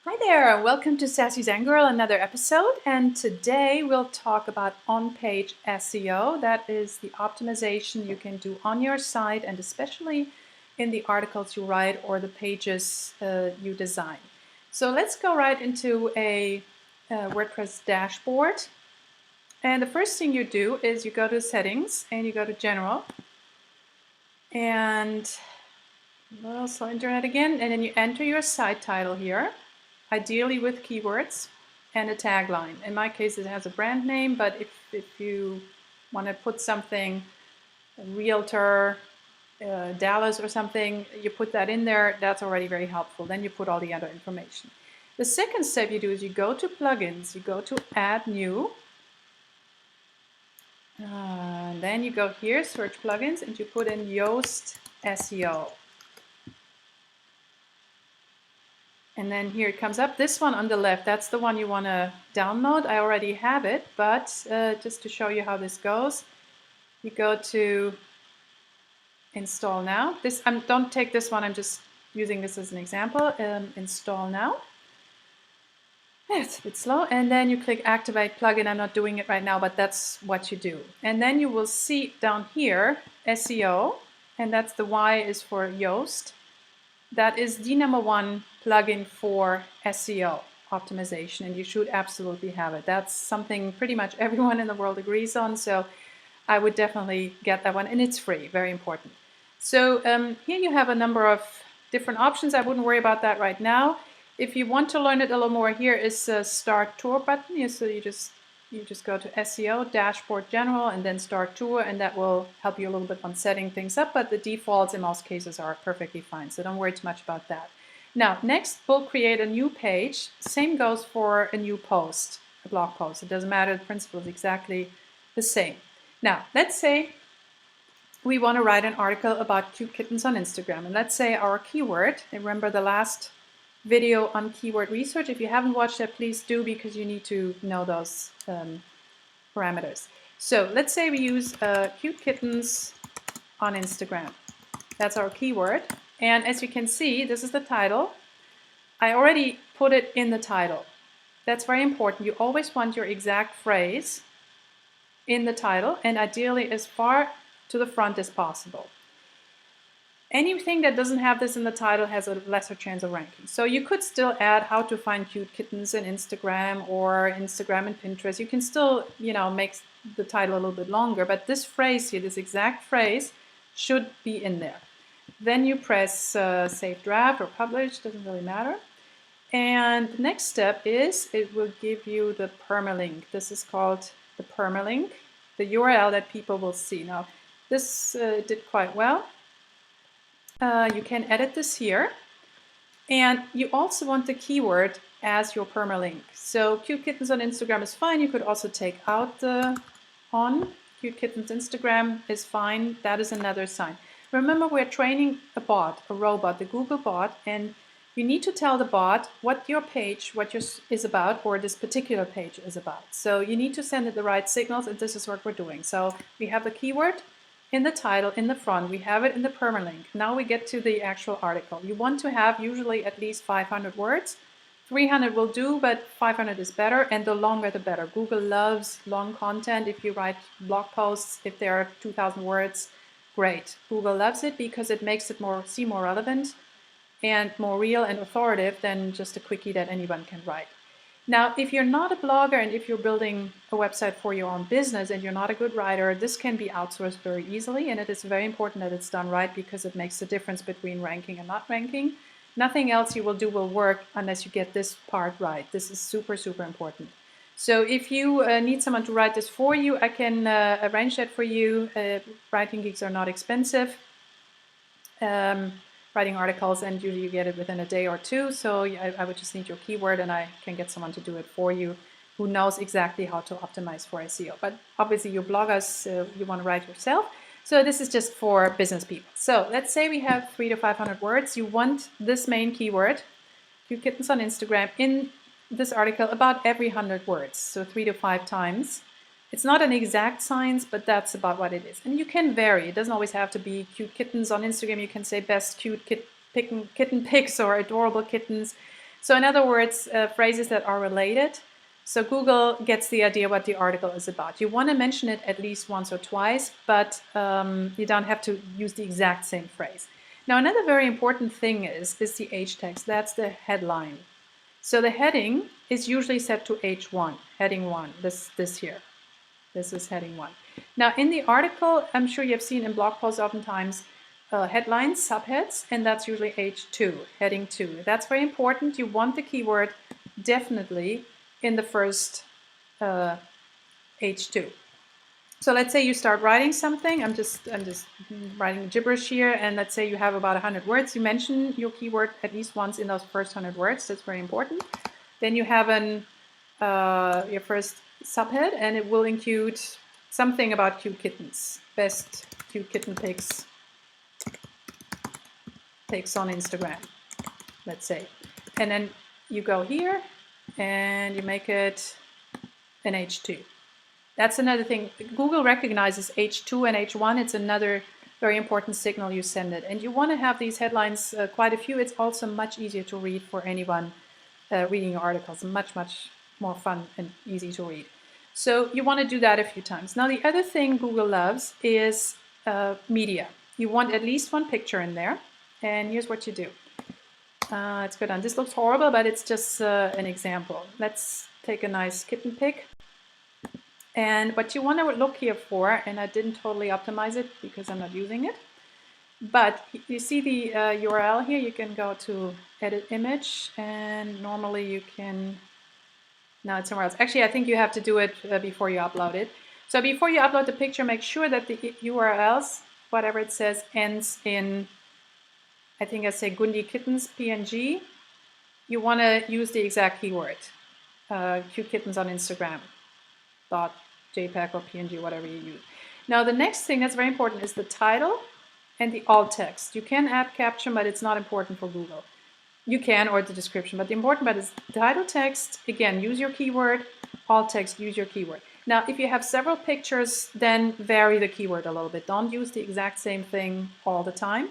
Hi there, welcome to Sassy Zen Girl, another episode, and today we'll talk about on-page SEO. That is the optimization you can do on your site and especially in the articles you write or the pages you design. So let's go right into a WordPress dashboard. And the first thing you do is you go to Settings and you go to General and slow internet again, and then you enter your site title here. Ideally with keywords and a tagline. In my case, it has a brand name, but if you want to put something, realtor, Dallas or something, you put that in there, that's already very helpful. Then you put all the other information. The second step you do is you go to plugins, you go to add new, then you go here, search plugins, and you put in Yoast Seo. And then here it comes up. This one on the left, that's the one you want to download. I already have it, but just to show you how this goes, you go to install now. Don't take this one, I'm just using this as an example. Install now. Yeah, it's a bit slow. And then you click activate plugin. I'm not doing it right now, but that's what you do. And then you will see down here SEO, and that's the Y is for Yoast. That is the #1 plugin for SEO optimization, and you should absolutely have it. That's something pretty much everyone in the world agrees on, so I would definitely get that one, and it's free, very important. So here you have a number of different options. I wouldn't worry about that right now. If you want to learn it a little more, here is a Start Tour button. So you just go to SEO, Dashboard General, and then Start Tour, and that will help you a little bit on setting things up, but the defaults in most cases are perfectly fine, so don't worry too much about that. Now, next we'll create a new page. Same goes for a new post, a blog post. It doesn't matter, the principle is exactly the same. Now, let's say we want to write an article about cute kittens on Instagram, and let's say our keyword, remember the last video on keyword research. If you haven't watched that, please do, because you need to know those parameters. So let's say we use cute kittens on Instagram. That's our keyword. And as you can see, this is the title. I already put it in the title. That's very important. You always want your exact phrase in the title, and ideally as far to the front as possible. Anything that doesn't have this in the title has a lesser chance of ranking. So you could still add how to find cute kittens in Instagram or Instagram and Pinterest. You can still, make the title a little bit longer, but this phrase here, this exact phrase, should be in there. Then you press Save Draft or Publish, doesn't really matter. And the next step is it will give you the permalink. This is called the permalink, the URL that people will see. Now, this did quite well. You can edit this here, and you also want the keyword as your permalink. So cute kittens on Instagram is fine. You could also take out the on. Cute kittens Instagram is fine. That is another sign. Remember, we're training a bot, a robot, the Google bot, and you need to tell the bot what your page, is about, or this particular page is about. So you need to send it the right signals, and this is what we're doing. So we have the keyword in the title, in the front, we have it in the permalink. Now we get to the actual article. You want to have usually at least 500 words. 300 will do, but 500 is better, and the longer the better. Google loves long content. If you write blog posts, if there are 2,000 words, great. Google loves it because it makes it seem more relevant and more real and authoritative than just a quickie that anyone can write. Now, if you're not a blogger and if you're building a website for your own business and you're not a good writer, this can be outsourced very easily, and it is very important that it's done right because it makes the difference between ranking and not ranking. Nothing else you will do will work unless you get this part right. This is super, super important. So if you need someone to write this for you, I can arrange that for you. Writing gigs are not expensive. Writing articles, and usually you get it within a day or two. So I would just need your keyword, and I can get someone to do it for you who knows exactly how to optimize for SEO. But obviously your bloggers, you want to write yourself. So this is just for business people. So let's say we have 300 to 500 words. You want this main keyword, cute kittens on Instagram, in this article about every 100 words. So 3 to 5 times. It's not an exact science, but that's about what it is. And you can vary. It doesn't always have to be cute kittens on Instagram. You can say best cute kitten pics or adorable kittens. So in other words, phrases that are related. So Google gets the idea what the article is about. You want to mention it at least once or twice, but you don't have to use the exact same phrase. Now, another very important thing is the H text. That's the headline. So the heading is usually set to H1, heading 1, this here. This is heading 1. Now, in the article, I'm sure you've seen in blog posts oftentimes headlines, subheads, and that's usually H2, heading 2. That's very important. You want the keyword definitely in the first H2. So let's say you start writing something. I'm just writing gibberish here, and let's say you have about 100 words. You mention your keyword at least once in those first 100 words. That's very important. Then you have your first subhead, and it will include something about cute kittens. Best cute kitten pics on Instagram, let's say. And then you go here and you make it an H2. That's another thing. Google recognizes H2 and H1. It's another very important signal you send it. And you want to have these headlines, quite a few. It's also much easier to read for anyone reading your articles. Much, much more fun and easy to read. So you want to do that a few times. Now, the other thing Google loves is media. You want at least one picture in there. And here's what you do. It's good on. This looks horrible, but it's just an example. Let's take a nice kitten pic. And what you want to look here for, and I didn't totally optimize it because I'm not using it, but you see the URL here. You can go to edit image, and normally you can, no, it's somewhere else. Actually, I think you have to do it before you upload it. So before you upload the picture, make sure that the URLs, whatever it says, ends in, I think I say Gundi kittens PNG. You want to use the exact keyword, cute kittens on Instagram, .jpeg or PNG, whatever you use. Now the next thing that's very important is the title and the alt text. You can add caption, but it's not important for Google. You can, or the description, but the important part is title text. Again, use your keyword. Alt text, use your keyword. Now, if you have several pictures, then vary the keyword a little bit. Don't use the exact same thing all the time.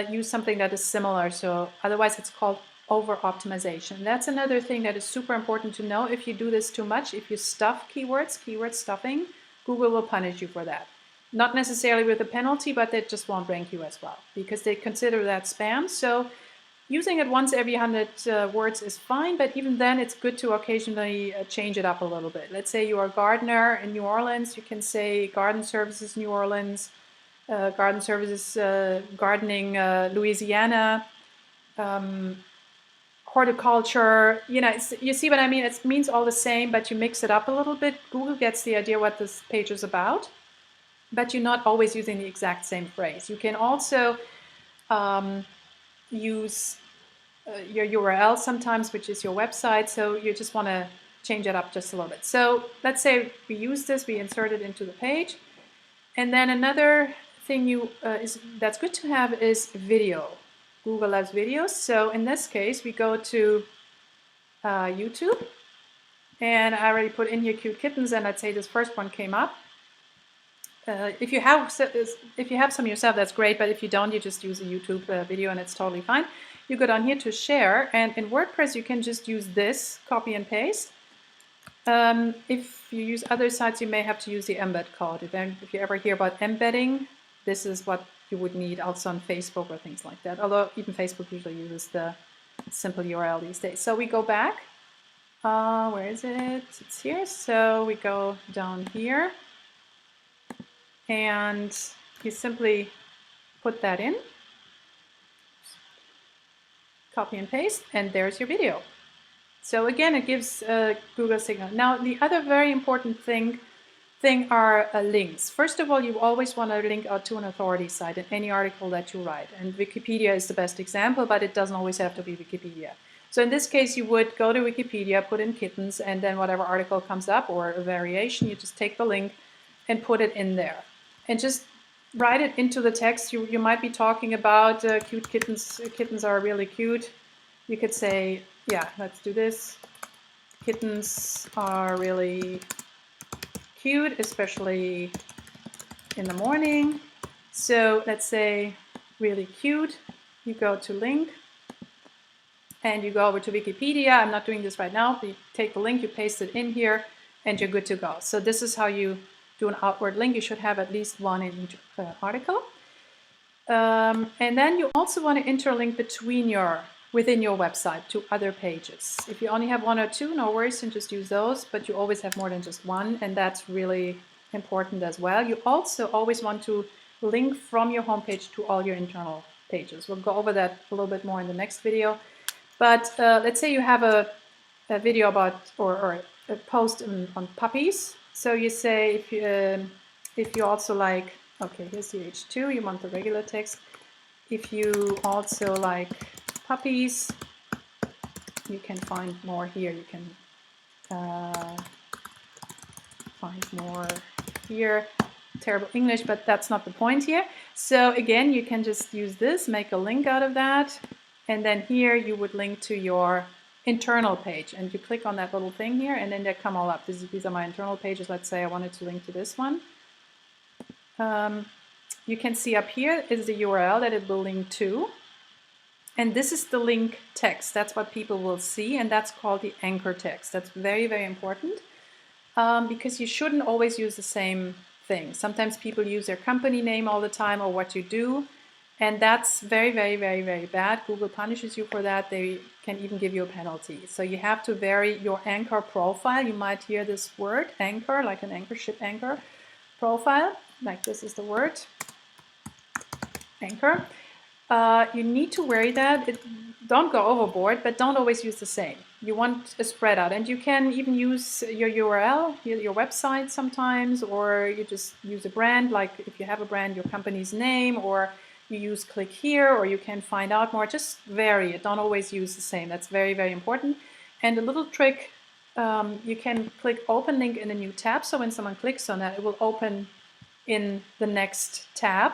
Use something that is similar. So otherwise, it's called over optimization. That's another thing that is super important to know. If you do this too much, if you stuff keywords, keyword stuffing, Google will punish you for that. Not necessarily with a penalty, but they just won't rank you as well because they consider that spam. So using it once every 100 words is fine, but even then it's good to occasionally change it up a little bit. Let's say you are a gardener in New Orleans, you can say garden services New Orleans, garden services gardening Louisiana, horticulture, you see what I mean? It means all the same, but you mix it up a little bit. Google gets the idea what this page is about, but you're not always using the exact same phrase. You can also use your URL sometimes, which is your website, so you just want to change it up just a little bit. So let's say we use this, we insert it into the page, and then another thing that's good to have is video. Google loves videos. So in this case, we go to YouTube, and I already put in here cute kittens, and I'd say this first one came up. If you have some yourself, that's great. But if you don't, you just use a YouTube video, and it's totally fine. You go down here to share, and in WordPress, you can just use this, copy and paste. If you use other sites, you may have to use the embed code. If you ever hear about embedding, this is what you would need also on Facebook or things like that. Although even Facebook usually uses the simple URL these days. So we go back. Where is it? It's here. So we go down here, and you simply put that in, copy and paste, and there's your video. So again, it gives Google a signal. Now, the other very important thing are links. First of all, you always want to link out to an authority site in any article that you write. And Wikipedia is the best example, but it doesn't always have to be Wikipedia. So in this case, you would go to Wikipedia, put in kittens, and then whatever article comes up or a variation, you just take the link and put it in there. And just write it into the text. You might be talking about cute kittens. Kittens are really cute. You could say, yeah, let's do this. Kittens are really cute, especially in the morning. So let's say really cute. You go to link, and you go over to Wikipedia. I'm not doing this right now. You take the link, you paste it in here, and you're good to go. So this is how you do an outward link. You should have at least one in each article. And then you also want to interlink within your website to other pages. If you only have one or two, no worries, and just use those, but you always have more than just one, and that's really important as well. You also always want to link from your homepage to all your internal pages. We'll go over that a little bit more in the next video. But let's say you have a video about or a post on puppies. So you say if you also like, okay, here's the H2, you want the regular text. If you also like puppies, you can find more here. You can find more here. Terrible English, but that's not the point here. So again, you can just use this, make a link out of that, and then here you would link to your internal page, and you click on that little thing here, and then they come all up. These are my internal pages. Let's say I wanted to link to this one. You can see up here is the URL that it will link to, and this is the link text. That's what people will see, and that's called the anchor text. That's very, very important because you shouldn't always use the same thing. Sometimes people use their company name all the time or what you do, and that's very, very, very, very bad. Google punishes you for that. They can even give you a penalty. So you have to vary your anchor profile. You might hear this word, anchor, like an anchor ship anchor profile. Like this is the word, anchor. You need to vary that. Don't go overboard, but don't always use the same. You want a spread out, and you can even use your URL, your website sometimes, or you just use a brand, like if you have a brand, your company's name, or you use click here, or you can find out more. Just vary it. Don't always use the same. That's very, very important. And a little trick, you can click open link in a new tab. So when someone clicks on that, it will open in the next tab.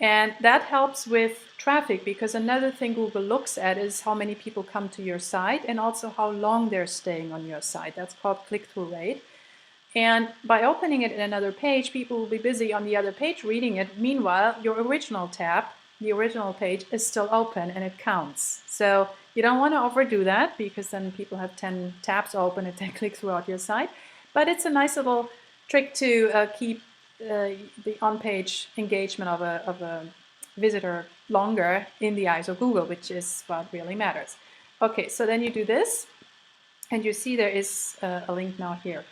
And that helps with traffic, because another thing Google looks at is how many people come to your site and also how long they're staying on your site. That's called click-through rate. And by opening it in another page, people will be busy on the other page reading it. Meanwhile, your original tab, the original page, is still open and it counts. So you don't want to overdo that, because then people have 10 tabs open and they click throughout your site. But it's a nice little trick to keep the on-page engagement of a visitor longer in the eyes of Google, which is what really matters. Okay, so then you do this, and you see there is a link now here.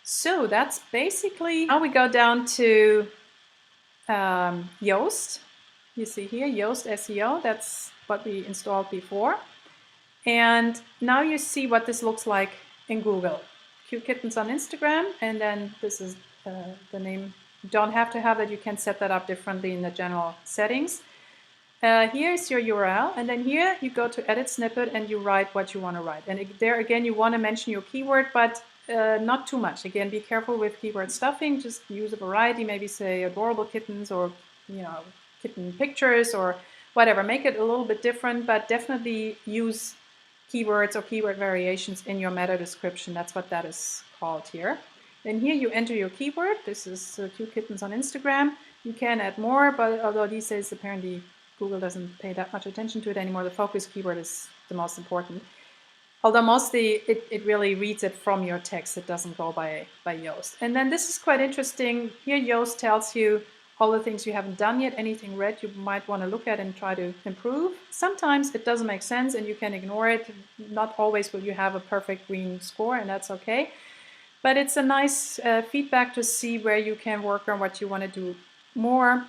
So that's basically, now we go down to Yoast. You see here, Yoast Seo, that's what we installed before. And now you see what this looks like in Google. Cute kittens on Instagram, and then this is the name. You don't have to have that. You can set that up differently in the general settings. Here's your URL, and then here you go to edit snippet and you write what you want to write. And there again, you want to mention your keyword, but not too much. Again, be careful with keyword stuffing. Just use a variety. Maybe say adorable kittens, or kitten pictures, or whatever. Make it a little bit different, but definitely use keywords or keyword variations in your meta description. That's what that is called here. Then here you enter your keyword. This is cute kittens on Instagram. You can add more, but although these days apparently Google doesn't pay that much attention to it anymore, the focus keyword is the most important. Although mostly it really reads it from your text. It doesn't go by Yoast. And then this is quite interesting. Here Yoast tells you all the things you haven't done yet, anything red you might want to look at and try to improve. Sometimes it doesn't make sense and you can ignore it. Not always will you have a perfect green score, and that's okay. But it's a nice feedback to see where you can work on, what you want to do more,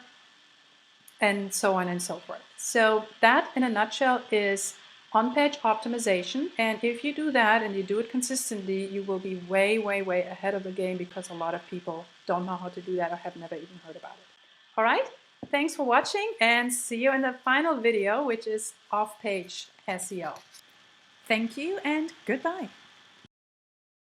and so on and so forth. So that, in a nutshell, is on-page optimization. And if you do that and you do it consistently, you will be way, way, way ahead of the game, because a lot of people don't know how to do that or have never even heard about it. All right, thanks for watching, and see you in the final video, which is off-page SEO. Thank you and goodbye.